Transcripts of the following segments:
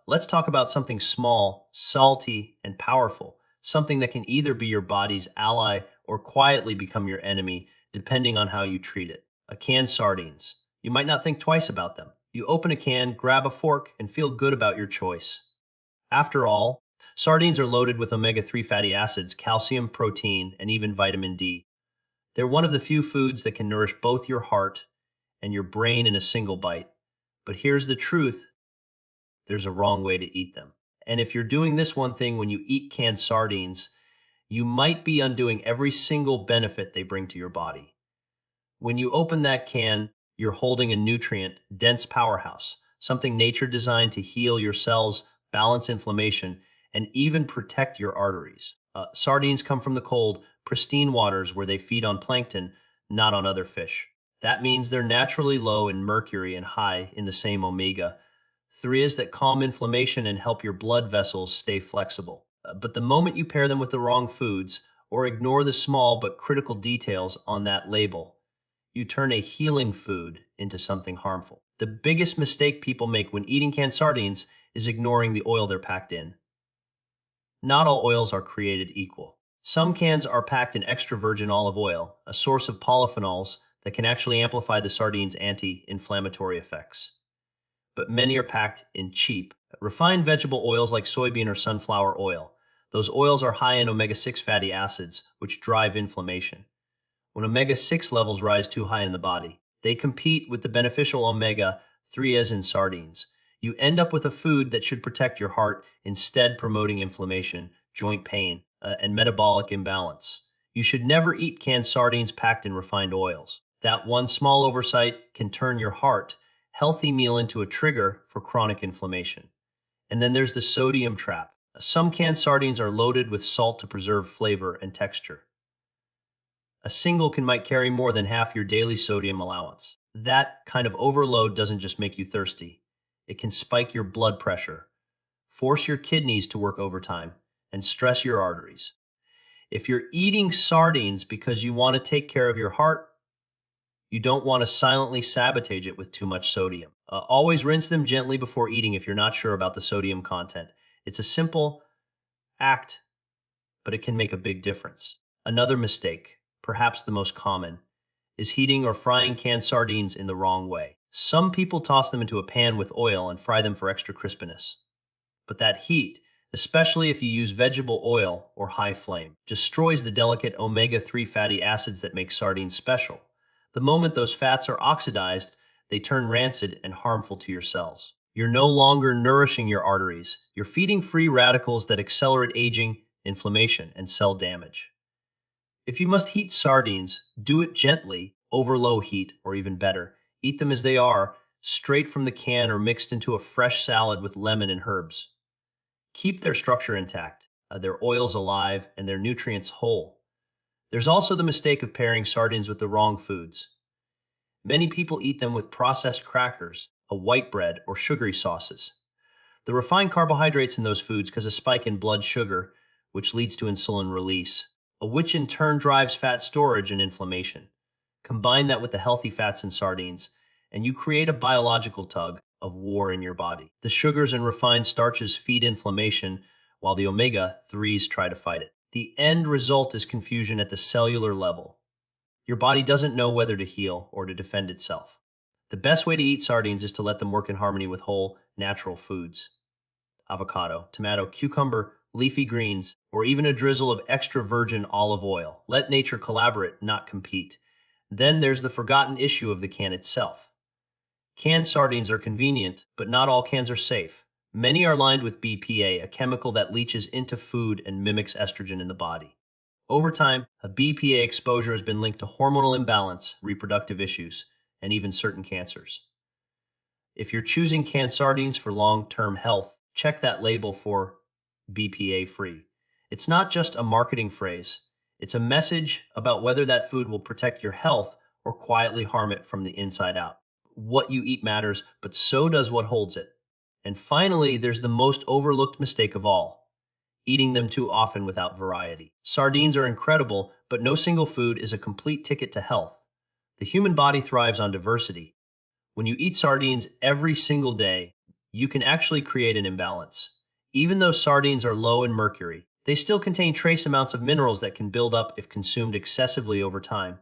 Let's talk about something small, salty, and powerful. Something that can either be your body's ally or quietly become your enemy, depending on how you treat it. Canned sardines. You might not think twice about them. You open a can, grab a fork, and feel good about your choice. After all, sardines are loaded with omega-3 fatty acids, calcium, protein, and even vitamin D. They're one of the few foods that can nourish both your heart and your brain in a single bite. But here's the truth: there's a wrong way to eat them. And if you're doing this one thing when you eat canned sardines, you might be undoing every single benefit they bring to your body. When you open that can, you're holding a nutrient-dense powerhouse, something nature designed to heal your cells, balance inflammation, and even protect your arteries. Sardines come from the cold, pristine waters where they feed on plankton, not on other fish. That means they're naturally low in mercury and high in the same omega-3s that calm inflammation and help your blood vessels stay flexible. But the moment you pair them with the wrong foods or ignore the small but critical details on that label, you turn a healing food into something harmful. The biggest mistake people make when eating canned sardines is ignoring the oil they're packed in. Not all oils are created equal. Some cans are packed in extra virgin olive oil, a source of polyphenols that can actually amplify the sardines' anti-inflammatory effects. But many are packed in cheap, refined vegetable oils like soybean or sunflower oil. Those oils are high in omega-6 fatty acids, which drive inflammation. When omega-6 levels rise too high in the body, they compete with the beneficial omega-3s in sardines. You end up with a food that should protect your heart, instead promoting inflammation, joint pain, and metabolic imbalance. You should never eat canned sardines packed in refined oils. That one small oversight can turn your healthy meal into a trigger for chronic inflammation. And then there's the sodium trap. Some canned sardines are loaded with salt to preserve flavor and texture. A single can might carry more than half your daily sodium allowance. That kind of overload doesn't just make you thirsty. It can spike your blood pressure, force your kidneys to work overtime, and stress your arteries. If you're eating sardines because you want to take care of your heart, you don't want to silently sabotage it with too much sodium. Always rinse them gently before eating if you're not sure about the sodium content. It's a simple act, but it can make a big difference. Another mistake, perhaps the most common, is heating or frying canned sardines in the wrong way. Some people toss them into a pan with oil and fry them for extra crispiness. But that heat, especially if you use vegetable oil or high flame, destroys the delicate omega-3 fatty acids that make sardines special. The moment those fats are oxidized, they turn rancid and harmful to your cells. You're no longer nourishing your arteries. You're feeding free radicals that accelerate aging, inflammation, and cell damage. If you must heat sardines, do it gently, over low heat, or even better, eat them as they are, straight from the can or mixed into a fresh salad with lemon and herbs. Keep their structure intact, their oils alive, and their nutrients whole. There's also the mistake of pairing sardines with the wrong foods. Many people eat them with processed crackers, a white bread, or sugary sauces. The refined carbohydrates in those foods cause a spike in blood sugar, which leads to insulin release, which in turn drives fat storage and inflammation. Combine that with the healthy fats in sardines, and you create a biological tug of war in your body. The sugars and refined starches feed inflammation, while the omega-3s try to fight it. The end result is confusion at the cellular level. Your body doesn't know whether to heal or to defend itself. The best way to eat sardines is to let them work in harmony with whole, natural foods. Avocado, tomato, cucumber, leafy greens, or even a drizzle of extra virgin olive oil. Let nature collaborate, not compete. Then there's the forgotten issue of the can itself. Canned sardines are convenient, but not all cans are safe. Many are lined with BPA, a chemical that leaches into food and mimics estrogen in the body. Over time, a BPA exposure has been linked to hormonal imbalance, reproductive issues, and even certain cancers. If you're choosing canned sardines for long-term health, check that label for BPA-free. It's not just a marketing phrase. It's a message about whether that food will protect your health or quietly harm it from the inside out. What you eat matters, but so does what holds it. And finally, there's the most overlooked mistake of all: eating them too often without variety. Sardines are incredible, but no single food is a complete ticket to health. The human body thrives on diversity. When you eat sardines every single day, you can actually create an imbalance. Even though sardines are low in mercury, they still contain trace amounts of minerals that can build up if consumed excessively over time.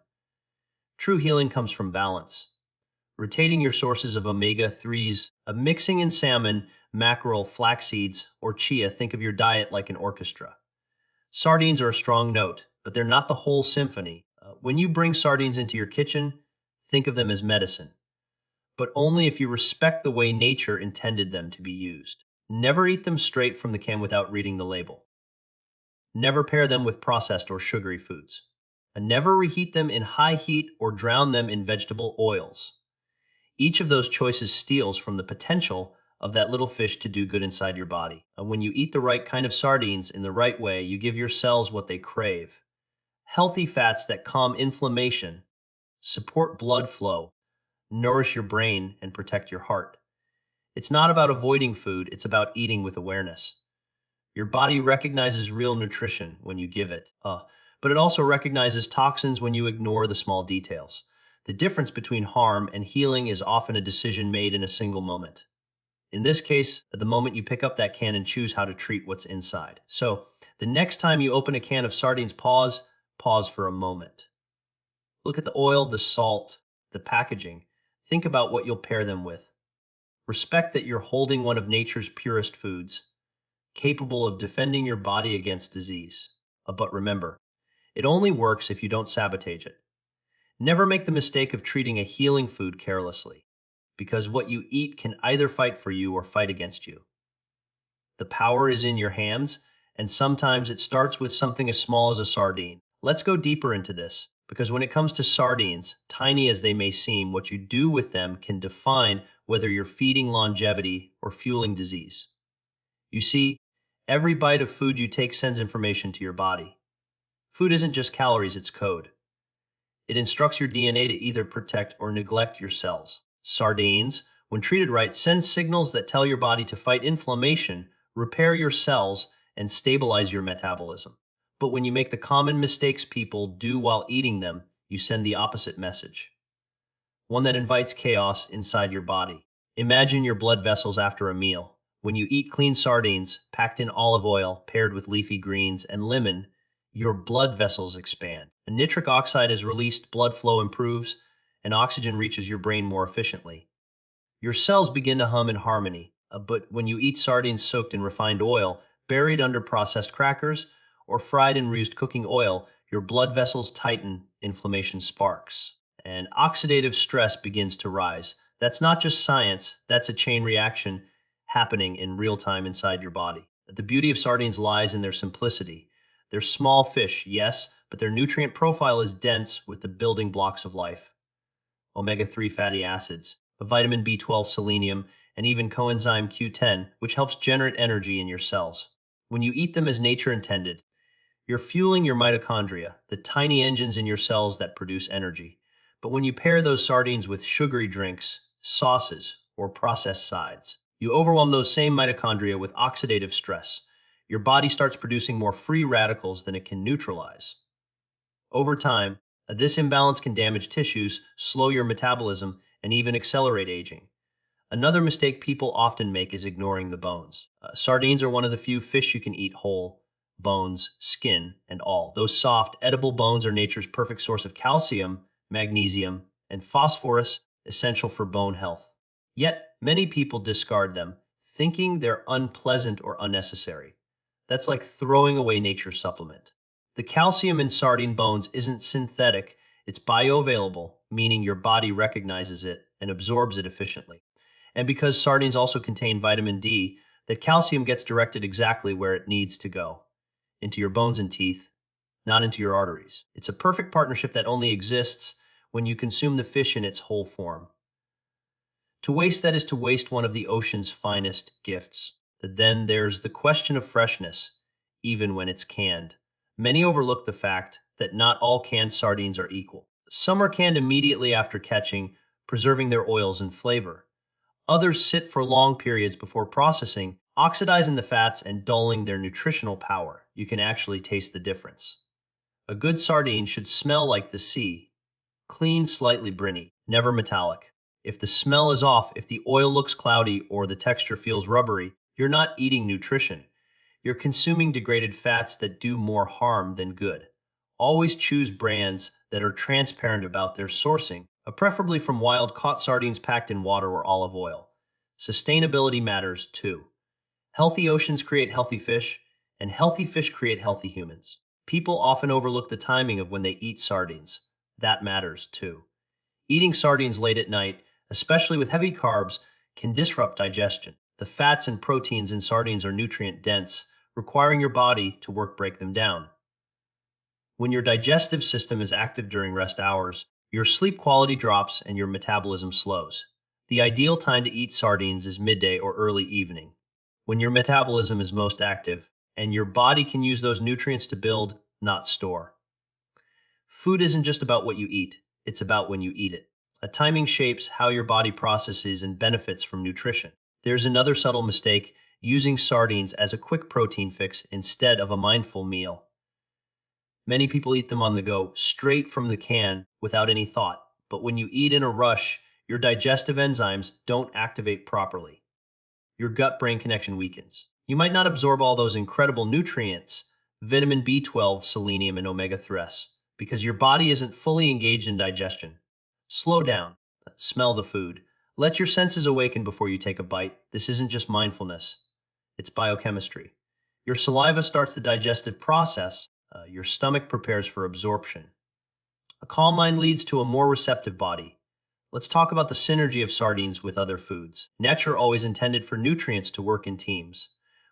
True healing comes from balance. Rotating your sources of omega-3s, mixing in salmon, mackerel, flax seeds, or chia. Think of your diet like an orchestra. Sardines are a strong note, but they're not the whole symphony. When you bring sardines into your kitchen, think of them as medicine, but only if you respect the way nature intended them to be used. Never eat them straight from the can without reading the label. Never pair them with processed or sugary foods. And never reheat them in high heat or drown them in vegetable oils. Each of those choices steals from the potential of that little fish to do good inside your body. And when you eat the right kind of sardines in the right way, you give your cells what they crave. Healthy fats that calm inflammation, support blood flow, nourish your brain, and protect your heart. It's not about avoiding food, it's about eating with awareness. Your body recognizes real nutrition when you give it, but it also recognizes toxins when you ignore the small details. The difference between harm and healing is often a decision made in a single moment. In this case, at the moment you pick up that can and choose how to treat what's inside. So, the next time you open a can of sardines, pause for a moment. Look at the oil, the salt, the packaging. Think about what you'll pair them with. Respect that you're holding one of nature's purest foods, capable of defending your body against disease. But remember, it only works if you don't sabotage it. Never make the mistake of treating a healing food carelessly, because what you eat can either fight for you or fight against you. The power is in your hands, and sometimes it starts with something as small as a sardine. Let's go deeper into this, because when it comes to sardines, tiny as they may seem, what you do with them can define whether you're feeding longevity or fueling disease. You see, every bite of food you take sends information to your body. Food isn't just calories, it's code. It instructs your DNA to either protect or neglect your cells. Sardines, when treated right, send signals that tell your body to fight inflammation, repair your cells, and stabilize your metabolism. But when you make the common mistakes people do while eating them, you send the opposite message. One that invites chaos inside your body. Imagine your blood vessels after a meal. When you eat clean sardines, packed in olive oil, paired with leafy greens and lemon, your blood vessels expand. And nitric oxide is released, blood flow improves, and oxygen reaches your brain more efficiently. Your cells begin to hum in harmony, but when you eat sardines soaked in refined oil, buried under processed crackers, or fried in reused cooking oil, your blood vessels tighten, inflammation sparks, and oxidative stress begins to rise. That's not just science, that's a chain reaction happening in real time inside your body. The beauty of sardines lies in their simplicity. They're small fish, yes, but their nutrient profile is dense with the building blocks of life. Omega-3 fatty acids, vitamin B12, selenium, and even coenzyme Q10, which helps generate energy in your cells. When you eat them as nature intended, you're fueling your mitochondria, the tiny engines in your cells that produce energy. But when you pair those sardines with sugary drinks, sauces, or processed sides, you overwhelm those same mitochondria with oxidative stress. Your body starts producing more free radicals than it can neutralize. Over time, this imbalance can damage tissues, slow your metabolism, and even accelerate aging. Another mistake people often make is ignoring the bones. Sardines are one of the few fish you can eat whole, bones, skin, and all. Those soft, edible bones are nature's perfect source of calcium, magnesium, and phosphorus, essential for bone health. Yet, many people discard them, thinking they're unpleasant or unnecessary. That's like throwing away nature's supplement. The calcium in sardine bones isn't synthetic, it's bioavailable, meaning your body recognizes it and absorbs it efficiently. And because sardines also contain vitamin D, that calcium gets directed exactly where it needs to go, into your bones and teeth, not into your arteries. It's a perfect partnership that only exists when you consume the fish in its whole form. To waste that is to waste one of the ocean's finest gifts. Then there's the question of freshness, even when it's canned. Many overlook the fact that not all canned sardines are equal. Some are canned immediately after catching, preserving their oils and flavor. Others sit for long periods before processing, oxidizing the fats and dulling their nutritional power. You can actually taste the difference. A good sardine should smell like the sea, clean, slightly briny, never metallic. If the smell is off, if the oil looks cloudy, or the texture feels rubbery, you're not eating nutrition. You're consuming degraded fats that do more harm than good. Always choose brands that are transparent about their sourcing, preferably from wild-caught sardines packed in water or olive oil. Sustainability matters too. Healthy oceans create healthy fish, and healthy fish create healthy humans. People often overlook the timing of when they eat sardines. That matters too. Eating sardines late at night, especially with heavy carbs, can disrupt digestion. The fats and proteins in sardines are nutrient-dense, requiring your body to break them down. When your digestive system is active during rest hours, your sleep quality drops and your metabolism slows. The ideal time to eat sardines is midday or early evening, when your metabolism is most active and your body can use those nutrients to build, not store. Food isn't just about what you eat, it's about when you eat it. A timing shapes how your body processes and benefits from nutrition. There's another subtle mistake: using sardines as a quick protein fix instead of a mindful meal. Many people eat them on the go, straight from the can, without any thought. But when you eat in a rush, your digestive enzymes don't activate properly. Your gut-brain connection weakens. You might not absorb all those incredible nutrients, vitamin B12, selenium, and omega-3, because your body isn't fully engaged in digestion. Slow down. Smell the food. Let your senses awaken before you take a bite. This isn't just mindfulness. It's biochemistry. Your saliva starts the digestive process. Your stomach prepares for absorption. A calm mind leads to a more receptive body. Let's talk about the synergy of sardines with other foods. Nature always intended for nutrients to work in teams.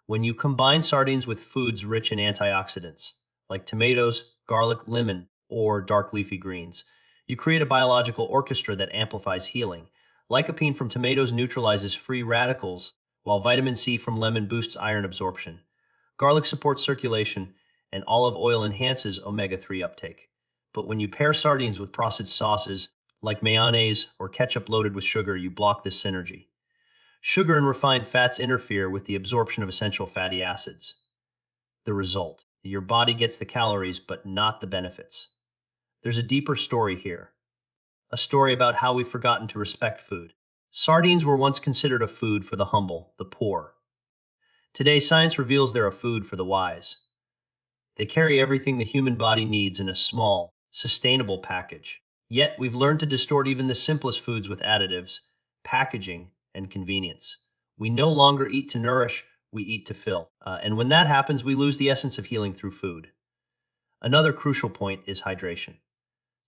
When you combine sardines with foods rich in antioxidants, like tomatoes, garlic, lemon, or dark leafy greens, you create a biological orchestra that amplifies healing. Lycopene from tomatoes neutralizes free radicals, while vitamin C from lemon boosts iron absorption. Garlic supports circulation, and olive oil enhances omega-3 uptake. But when you pair sardines with processed sauces, like mayonnaise or ketchup loaded with sugar, you block this synergy. Sugar and refined fats interfere with the absorption of essential fatty acids. The result: your body gets the calories but not the benefits. There's a deeper story here. A story about how we've forgotten to respect food. Sardines were once considered a food for the humble, the poor. Today, science reveals they're a food for the wise. They carry everything the human body needs in a small, sustainable package. Yet, we've learned to distort even the simplest foods with additives, packaging, and convenience. We no longer eat to nourish, we eat to fill. And when that happens, we lose the essence of healing through food. Another crucial point is hydration.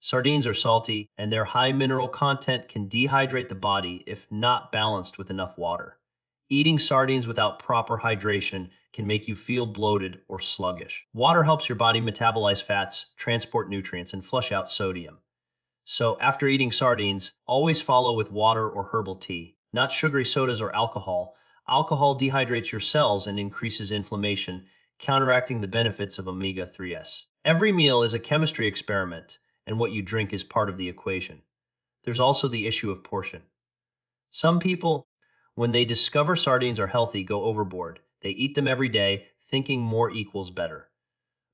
Sardines are salty, and their high mineral content can dehydrate the body if not balanced with enough water. Eating sardines without proper hydration can make you feel bloated or sluggish. Water helps your body metabolize fats, transport nutrients, and flush out sodium. So after eating sardines, always follow with water or herbal tea, not sugary sodas or alcohol. Alcohol dehydrates your cells and increases inflammation, counteracting the benefits of omega-3s. Every meal is a chemistry experiment, and what you drink is part of the equation. There's also the issue of portion. Some people, when they discover sardines are healthy, go overboard. They eat them every day, thinking more equals better.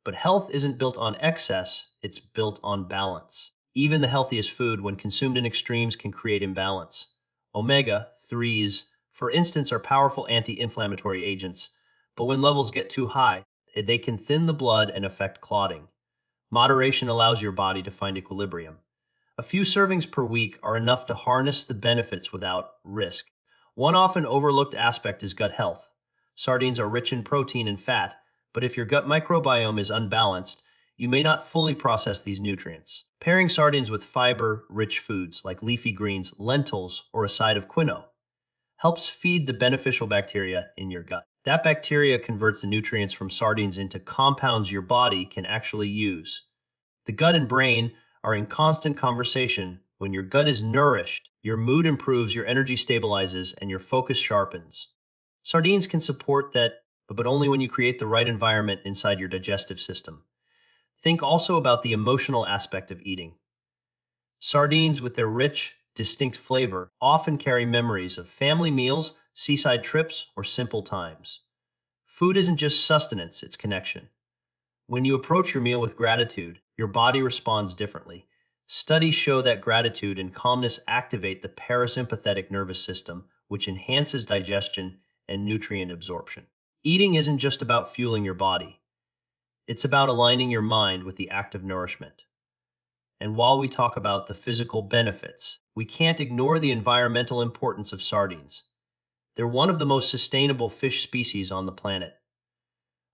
But health isn't built on excess, it's built on balance. Even the healthiest food, when consumed in extremes, can create imbalance. Omega-3s, for instance, are powerful anti-inflammatory agents, but when levels get too high, they can thin the blood and affect clotting. Moderation allows your body to find equilibrium. A few servings per week are enough to harness the benefits without risk. One often overlooked aspect is gut health. Sardines are rich in protein and fat, but if your gut microbiome is unbalanced, you may not fully process these nutrients. Pairing sardines with fiber-rich foods like leafy greens, lentils, or a side of quinoa helps feed the beneficial bacteria in your gut. That bacteria converts the nutrients from sardines into compounds your body can actually use. The gut and brain are in constant conversation. When your gut is nourished, your mood improves, your energy stabilizes, and your focus sharpens. Sardines can support that, but only when you create the right environment inside your digestive system. Think also about the emotional aspect of eating. Sardines, with their rich, distinct flavor, often carry memories of family meals, seaside trips, or simple times. Food isn't just sustenance, it's connection. When you approach your meal with gratitude, your body responds differently. Studies show that gratitude and calmness activate the parasympathetic nervous system, which enhances digestion and nutrient absorption. Eating isn't just about fueling your body, it's about aligning your mind with the act of nourishment. And while we talk about the physical benefits, we can't ignore the environmental importance of sardines. They're one of the most sustainable fish species on the planet.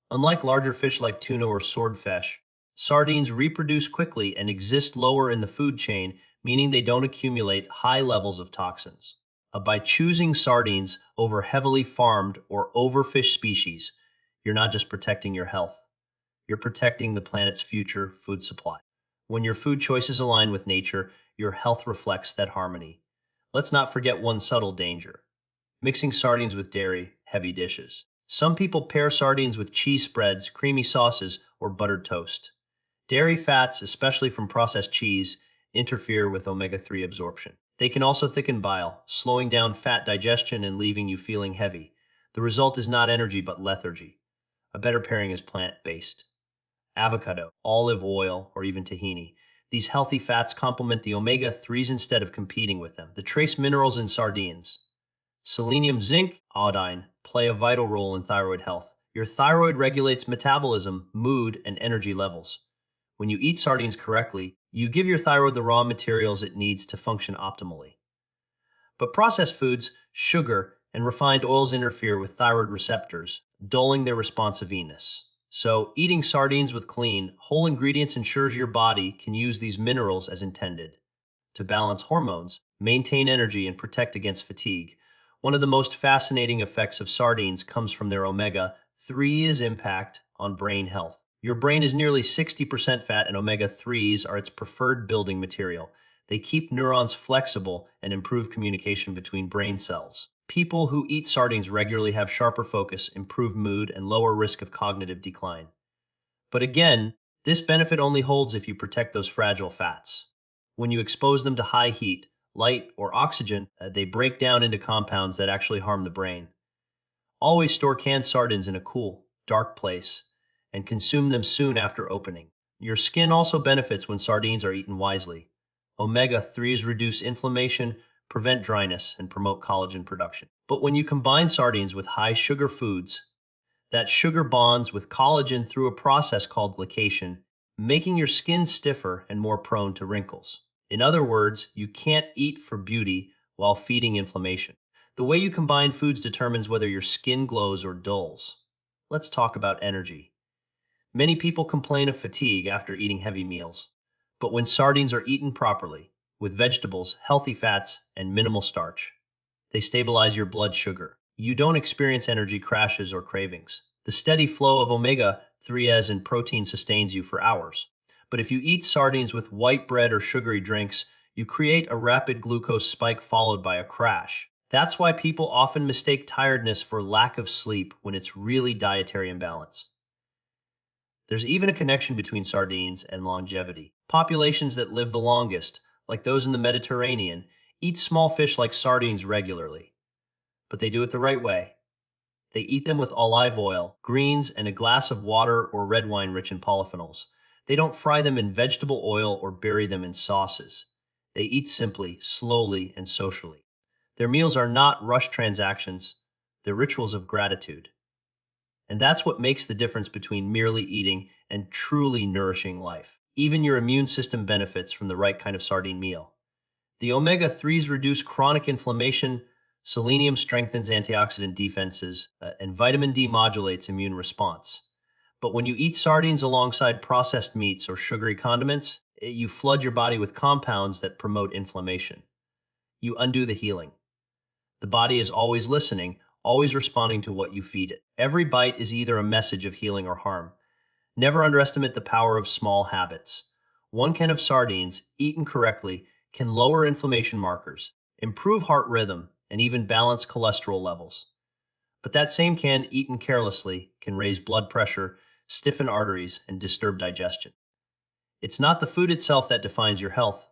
Unlike larger fish like tuna or swordfish, sardines reproduce quickly and exist lower in the food chain, meaning they don't accumulate high levels of toxins. By choosing sardines over heavily farmed or overfished species, you're not just protecting your health, you're protecting the planet's future food supply. When your food choices align with nature, your health reflects that harmony. Let's not forget one subtle danger: mixing sardines with dairy, heavy dishes. Some people pair sardines with cheese spreads, creamy sauces, or buttered toast. Dairy fats, especially from processed cheese, interfere with omega-3 absorption. They can also thicken bile, slowing down fat digestion and leaving you feeling heavy. The result is not energy but lethargy. A better pairing is plant-based. Avocado, olive oil, or even tahini. These healthy fats complement the omega-3s instead of competing with them. The trace minerals in sardines: selenium, zinc, iodine, play a vital role in thyroid health. Your thyroid regulates metabolism, mood, and energy levels. When you eat sardines correctly, you give your thyroid the raw materials it needs to function optimally. But processed foods, sugar, and refined oils interfere with thyroid receptors, dulling their responsiveness. So, eating sardines with clean, whole ingredients ensures your body can use these minerals as intended to balance hormones, maintain energy, and protect against fatigue. One of the most fascinating effects of sardines comes from their omega-3's impact on brain health. Your brain is nearly 60% fat, and omega-3s are its preferred building material. They keep neurons flexible and improve communication between brain cells. People who eat sardines regularly have sharper focus, improved mood, and lower risk of cognitive decline. But again, this benefit only holds if you protect those fragile fats. When you expose them to high heat, light, or oxygen, they break down into compounds that actually harm the brain. Always store canned sardines in a cool, dark place and consume them soon after opening. Your skin also benefits when sardines are eaten wisely. Omega-3s reduce inflammation, prevent dryness, and promote collagen production. But when you combine sardines with high-sugar foods, that sugar bonds with collagen through a process called glycation, making your skin stiffer and more prone to wrinkles. In other words, you can't eat for beauty while feeding inflammation. The way you combine foods determines whether your skin glows or dulls. Let's talk about energy. Many people complain of fatigue after eating heavy meals. But when sardines are eaten properly, with vegetables, healthy fats, and minimal starch, they stabilize your blood sugar. You don't experience energy crashes or cravings. The steady flow of omega-3s and protein sustains you for hours. But if you eat sardines with white bread or sugary drinks, you create a rapid glucose spike followed by a crash. That's why people often mistake tiredness for lack of sleep when it's really dietary imbalance. There's even a connection between sardines and longevity. Populations that live the longest, like those in the Mediterranean, eat small fish like sardines regularly. But they do it the right way. They eat them with olive oil, greens, and a glass of water or red wine rich in polyphenols. They don't fry them in vegetable oil or bury them in sauces. They eat simply, slowly, and socially. Their meals are not rushed transactions, they're rituals of gratitude. And that's what makes the difference between merely eating and truly nourishing life. Even your immune system benefits from the right kind of sardine meal. The omega-3s reduce chronic inflammation, selenium strengthens antioxidant defenses, and vitamin D modulates immune response. But when you eat sardines alongside processed meats or sugary condiments, you flood your body with compounds that promote inflammation. You undo the healing. The body is always listening, always responding to what you feed it. Every bite is either a message of healing or harm. Never underestimate the power of small habits. One can of sardines, eaten correctly, can lower inflammation markers, improve heart rhythm, and even balance cholesterol levels. But that same can, eaten carelessly, can raise blood pressure, stiffen arteries, and disturb digestion. It's not the food itself that defines your health,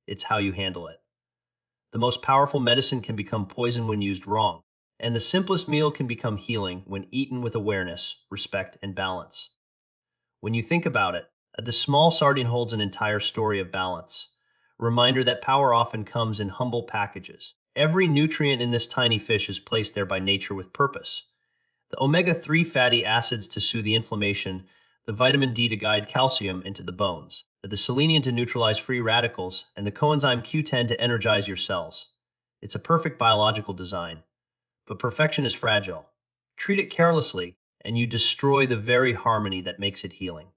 it's how you handle it. The most powerful medicine can become poison when used wrong, and the simplest meal can become healing when eaten with awareness, respect, and balance. When you think about it, The small sardine holds an entire story of balance. A reminder that power often comes in humble packages. Every nutrient in this tiny fish is placed there by nature with purpose. The omega-3 fatty acids to soothe the inflammation, the vitamin D to guide calcium into the bones, the selenium to neutralize free radicals, and the coenzyme Q10 to energize your cells. It's a perfect biological design, but perfection is fragile. Treat it carelessly, and you destroy the very harmony that makes it healing.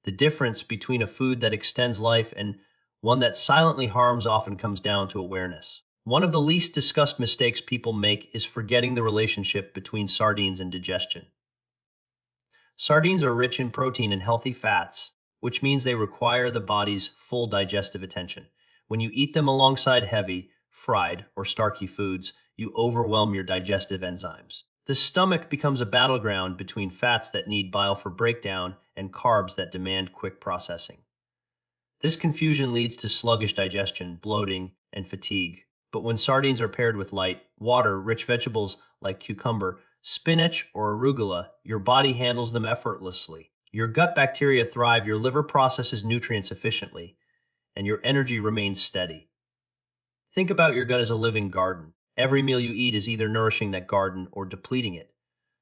The difference between a food that extends life and one that silently harms often comes down to awareness. One of the least discussed mistakes people make is forgetting the relationship between sardines and digestion. Sardines are rich in protein and healthy fats, which means they require the body's full digestive attention. When you eat them alongside heavy, fried, or starchy foods, you overwhelm your digestive enzymes. The stomach becomes a battleground between fats that need bile for breakdown and carbs that demand quick processing. This confusion leads to sluggish digestion, bloating, and fatigue. But when sardines are paired with light, water-rich vegetables like cucumber, spinach, or arugula, your body handles them effortlessly. Your gut bacteria thrive, your liver processes nutrients efficiently, and your energy remains steady. Think about your gut as a living garden. Every meal you eat is either nourishing that garden or depleting it.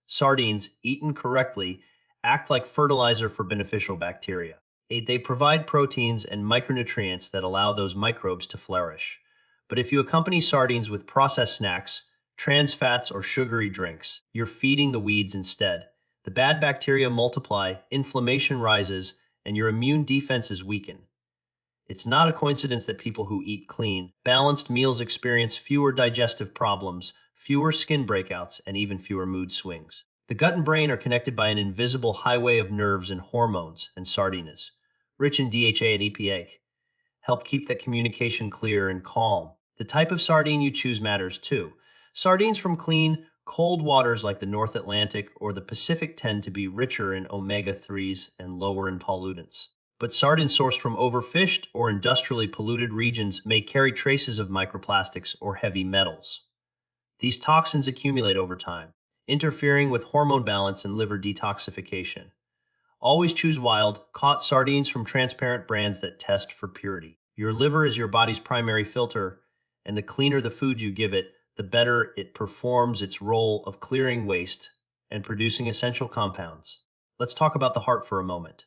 Sardines, eaten correctly, act like fertilizer for beneficial bacteria. They provide proteins and micronutrients that allow those microbes to flourish. But if you accompany sardines with processed snacks, trans fats, or sugary drinks, you're feeding the weeds instead. The bad bacteria multiply, inflammation rises, and your immune defenses weaken. It's not a coincidence that people who eat clean, balanced meals experience fewer digestive problems, fewer skin breakouts, and even fewer mood swings. The gut and brain are connected by an invisible highway of nerves and hormones, and sardines, rich in DHA and EPA, help keep that communication clear and calm. The type of sardine you choose matters too. Sardines from clean, cold waters like the North Atlantic or the Pacific tend to be richer in omega-3s and lower in pollutants. But sardines sourced from overfished or industrially polluted regions may carry traces of microplastics or heavy metals. These toxins accumulate over time, interfering with hormone balance and liver detoxification. Always choose wild, caught sardines from transparent brands that test for purity. Your liver is your body's primary filter, and the cleaner the food you give it, the better it performs its role of clearing waste and producing essential compounds. Let's talk about the heart for a moment.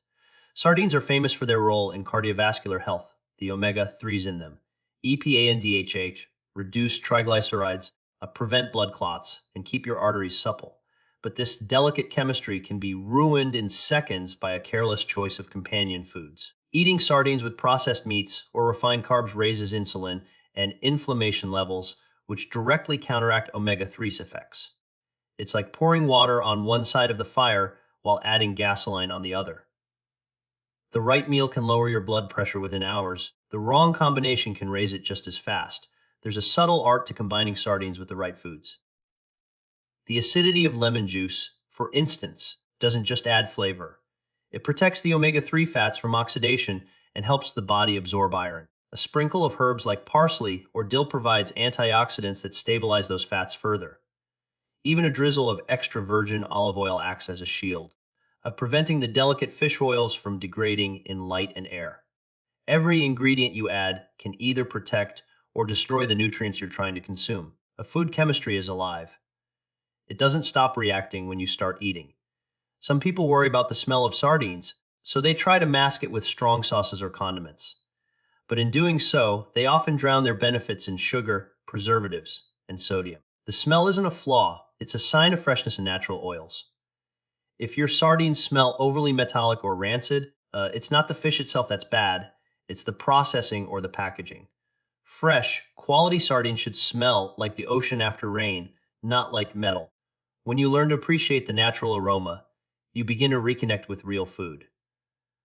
Sardines are famous for their role in cardiovascular health, the omega-3s in them. EPA and DHA reduce triglycerides, prevent blood clots, and keep your arteries supple. But this delicate chemistry can be ruined in seconds by a careless choice of companion foods. Eating sardines with processed meats or refined carbs raises insulin and inflammation levels, which directly counteract omega-3's effects. It's like pouring water on one side of the fire while adding gasoline on the other. The right meal can lower your blood pressure within hours. The wrong combination can raise it just as fast. There's a subtle art to combining sardines with the right foods. The acidity of lemon juice, for instance, doesn't just add flavor. It protects the omega-3 fats from oxidation and helps the body absorb iron. A sprinkle of herbs like parsley or dill provides antioxidants that stabilize those fats further. Even a drizzle of extra virgin olive oil acts as a shield, preventing the delicate fish oils from degrading in light and air. Every ingredient you add can either protect or destroy the nutrients you're trying to consume. A food chemistry is alive. It doesn't stop reacting when you start eating. Some people worry about the smell of sardines, so they try to mask it with strong sauces or condiments. But in doing so, they often drown their benefits in sugar, preservatives, and sodium. The smell isn't a flaw, it's a sign of freshness and natural oils. If your sardines smell overly metallic or rancid, it's not the fish itself that's bad, it's the processing or the packaging. Fresh, quality sardines should smell like the ocean after rain, not like metal. When you learn to appreciate the natural aroma, you begin to reconnect with real food.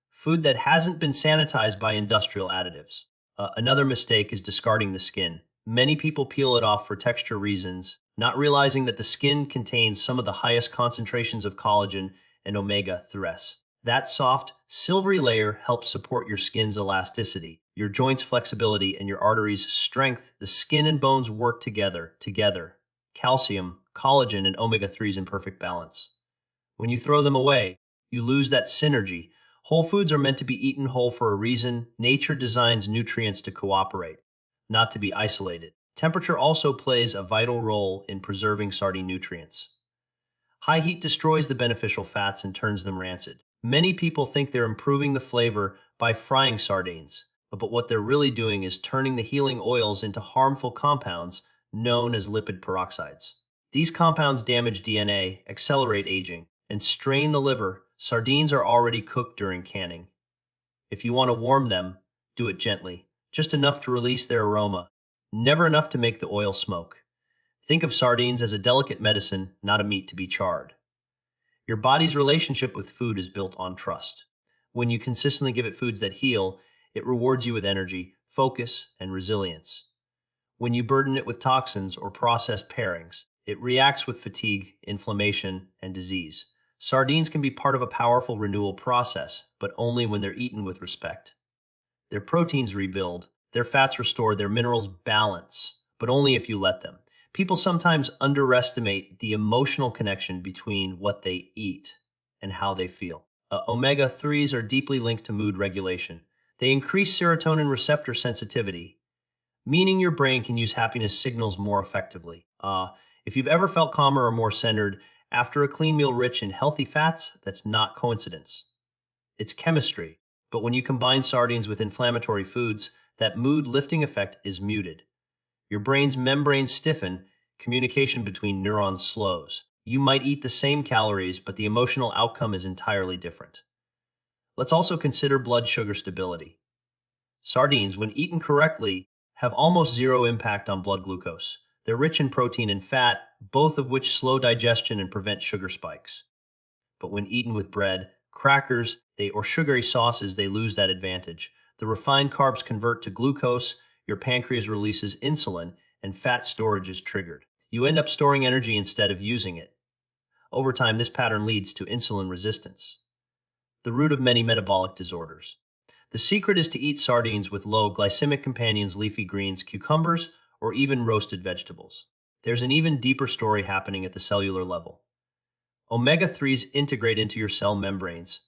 Food that hasn't been sanitized by industrial additives. Another mistake is discarding the skin. Many people peel it off for texture reasons, not realizing that the skin contains some of the highest concentrations of collagen and omega-3s. That soft, silvery layer helps support your skin's elasticity, your joints' flexibility, and your arteries' strength. The skin and bones work together. Calcium, collagen, and omega-3s in perfect balance. When you throw them away, you lose that synergy, Whole foods are meant to be eaten whole for a reason. Nature designs nutrients to cooperate, not to be isolated. Temperature also plays a vital role in preserving sardine nutrients. High heat destroys the beneficial fats and turns them rancid. Many people think they're improving the flavor by frying sardines, but what they're really doing is turning the healing oils into harmful compounds known as lipid peroxides. These compounds damage DNA, accelerate aging, and strain the liver. Sardines are already cooked during canning. If you want to warm them, do it gently, just enough to release their aroma, never enough to make the oil smoke. Think of sardines as a delicate medicine, not a meat to be charred. Your body's relationship with food is built on trust. When you consistently give it foods that heal, it rewards you with energy, focus, and resilience. When you burden it with toxins or processed pairings, it reacts with fatigue, inflammation, and disease. Sardines can be part of a powerful renewal process, but only when they're eaten with respect. Their proteins rebuild, their fats restore, their minerals balance, but only if you let them. People sometimes underestimate the emotional connection between what they eat and how they feel. Omega-3s are deeply linked to mood regulation. They increase serotonin receptor sensitivity, meaning your brain can use happiness signals more effectively. If you've ever felt calmer or more centered after a clean meal rich in healthy fats, that's not coincidence. It's chemistry. But when you combine sardines with inflammatory foods, that mood-lifting effect is muted. Your brain's membranes stiffen, communication between neurons slows. You might eat the same calories, but the emotional outcome is entirely different. Let's also consider blood sugar stability. Sardines, when eaten correctly, have almost zero impact on blood glucose. They're rich in protein and fat, both of which slow digestion and prevent sugar spikes. But when eaten with bread, crackers, or sugary sauces, they lose that advantage. The refined carbs convert to glucose, your pancreas releases insulin, and fat storage is triggered. You end up storing energy instead of using it. Over time, this pattern leads to insulin resistance, the root of many metabolic disorders. The secret is to eat sardines with low glycemic companions, leafy greens, cucumbers, or even roasted vegetables. There's an even deeper story happening at the cellular level. Omega-3s integrate into your cell membranes,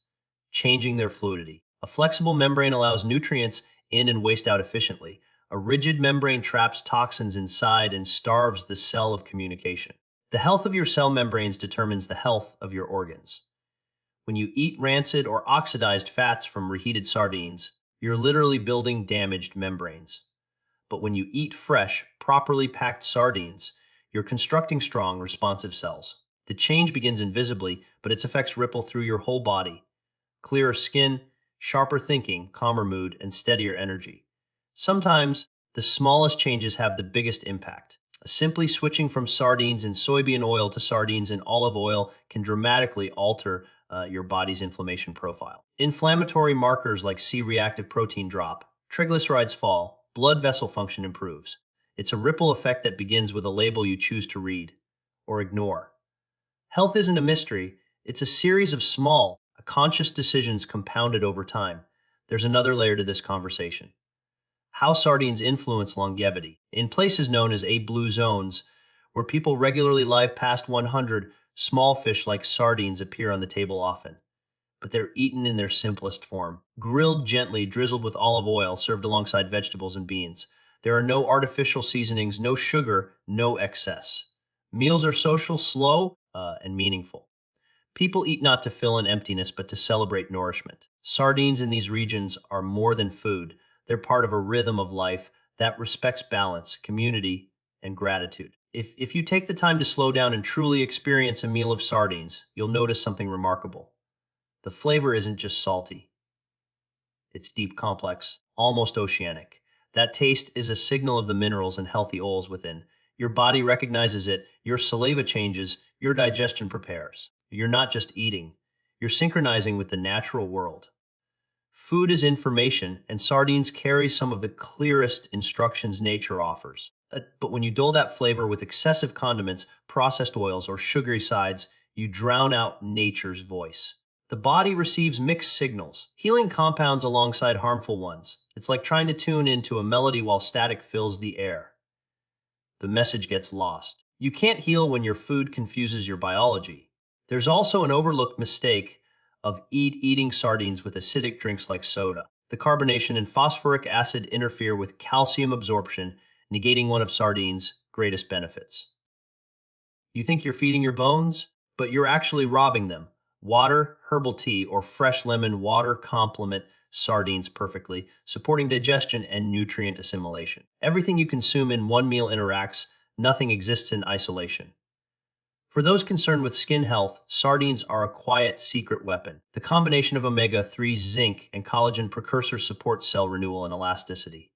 changing their fluidity. A flexible membrane allows nutrients in and waste out efficiently. A rigid membrane traps toxins inside and starves the cell of communication. The health of your cell membranes determines the health of your organs. When you eat rancid or oxidized fats from reheated sardines, you're literally building damaged membranes. But when you eat fresh, properly packed sardines, you're constructing strong, responsive cells. The change begins invisibly, but its effects ripple through your whole body. Clearer skin, sharper thinking, calmer mood, and steadier energy. Sometimes, the smallest changes have the biggest impact. Simply switching from sardines in soybean oil to sardines in olive oil can dramatically alter your body's inflammation profile. Inflammatory markers like C-reactive protein drop, triglycerides fall, blood vessel function improves. It's a ripple effect that begins with a label you choose to read or ignore. Health isn't a mystery, it's a series of small, conscious decisions compounded over time. There's another layer to this conversation. How sardines influence longevity. In places known as blue zones, where people regularly live past 100, small fish like sardines appear on the table often. But they're eaten in their simplest form. Grilled gently, drizzled with olive oil, served alongside vegetables and beans. There are no artificial seasonings, no sugar, no excess. Meals are social, slow, and meaningful. People eat not to fill an emptiness, but to celebrate nourishment. Sardines in these regions are more than food. They're part of a rhythm of life that respects balance, community, and gratitude. If you take the time to slow down and truly experience a meal of sardines, you'll notice something remarkable. The flavor isn't just salty. It's deep, complex, almost oceanic. That taste is a signal of the minerals and healthy oils within. Your body recognizes it, your saliva changes, your digestion prepares. You're not just eating, you're synchronizing with the natural world. Food is information, and sardines carry some of the clearest instructions nature offers. But when you dull that flavor with excessive condiments, processed oils, or sugary sides, you drown out nature's voice. The body receives mixed signals, healing compounds alongside harmful ones. It's like trying to tune into a melody while static fills the air. The message gets lost. You can't heal when your food confuses your biology. There's also an overlooked mistake, of eating sardines with acidic drinks like soda. The carbonation and phosphoric acid interfere with calcium absorption, negating one of sardines' greatest benefits. You think you're feeding your bones, but you're actually robbing them. Water, herbal tea, or fresh lemon water complement sardines perfectly, supporting digestion and nutrient assimilation. Everything you consume in one meal interacts, nothing exists in isolation. For those concerned with skin health, sardines are a quiet secret weapon. The combination of omega-3, zinc, and collagen precursors supports cell renewal and elasticity.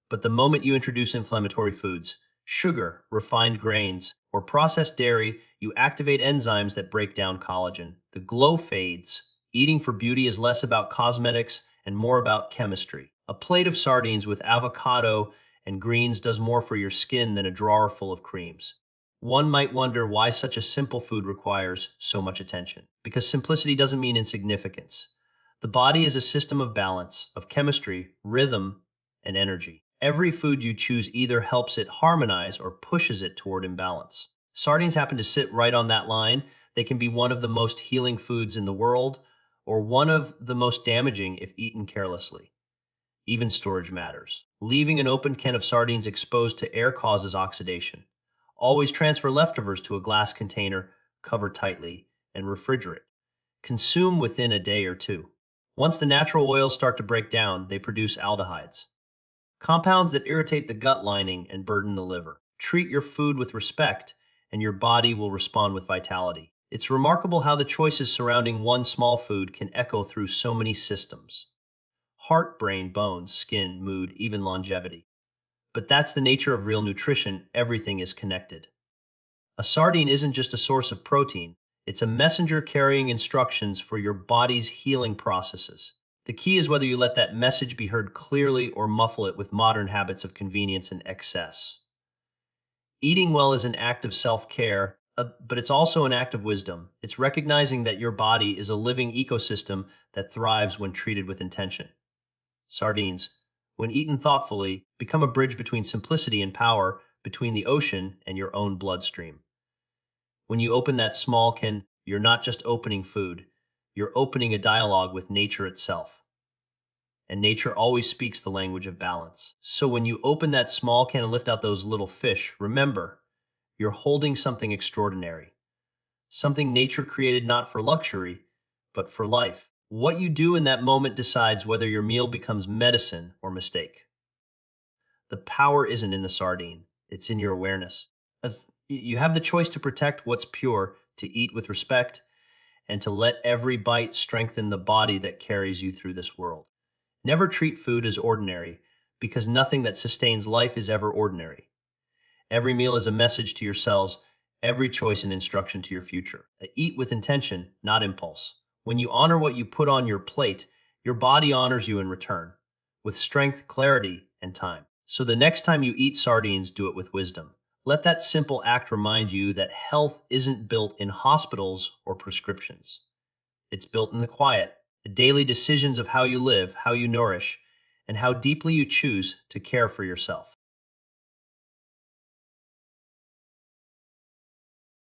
But the moment you introduce inflammatory foods, sugar, refined grains, or processed dairy, you activate enzymes that break down collagen. The glow fades. Eating for beauty is less about cosmetics and more about chemistry. A plate of sardines with avocado and greens does more for your skin than a drawer full of creams. One might wonder why such a simple food requires so much attention. Because simplicity doesn't mean insignificance. The body is a system of balance, of chemistry, rhythm, and energy. Every food you choose either helps it harmonize or pushes it toward imbalance. Sardines happen to sit right on that line. They can be one of the most healing foods in the world, or one of the most damaging if eaten carelessly. Even storage matters. Leaving an open can of sardines exposed to air causes oxidation. Always transfer leftovers to a glass container, cover tightly, and refrigerate. Consume within a day or two. Once the natural oils start to break down, they produce aldehydes, compounds that irritate the gut lining and burden the liver. Treat your food with respect, and your body will respond with vitality. It's remarkable how the choices surrounding one small food can echo through so many systems: heart, brain, bones, skin, mood, even longevity. But that's the nature of real nutrition. Everything is connected. A sardine isn't just a source of protein, it's a messenger carrying instructions for your body's healing processes. The key is whether you let that message be heard clearly or muffle it with modern habits of convenience and excess. Eating well is an act of self-care, but it's also an act of wisdom. It's recognizing that your body is a living ecosystem that thrives when treated with intention. Sardines, when eaten thoughtfully, become a bridge between simplicity and power, between the ocean and your own bloodstream. When you open that small can, you're not just opening food, you're opening a dialogue with nature itself. And nature always speaks the language of balance. So when you open that small can and lift out those little fish, remember, you're holding something extraordinary. Something nature created not for luxury, but for life. What you do in that moment decides whether your meal becomes medicine or mistake. The power isn't in the sardine, it's in your awareness. You have the choice to protect what's pure, to eat with respect, and to let every bite strengthen the body that carries you through this world. Never treat food as ordinary, because nothing that sustains life is ever ordinary. Every meal is a message to your cells, every choice an instruction to your future. Eat with intention, not impulse. When you honor what you put on your plate, your body honors you in return, with strength, clarity, and time. So the next time you eat sardines, do it with wisdom. Let that simple act remind you that health isn't built in hospitals or prescriptions. It's built in the quiet, the daily decisions of how you live, how you nourish, and how deeply you choose to care for yourself.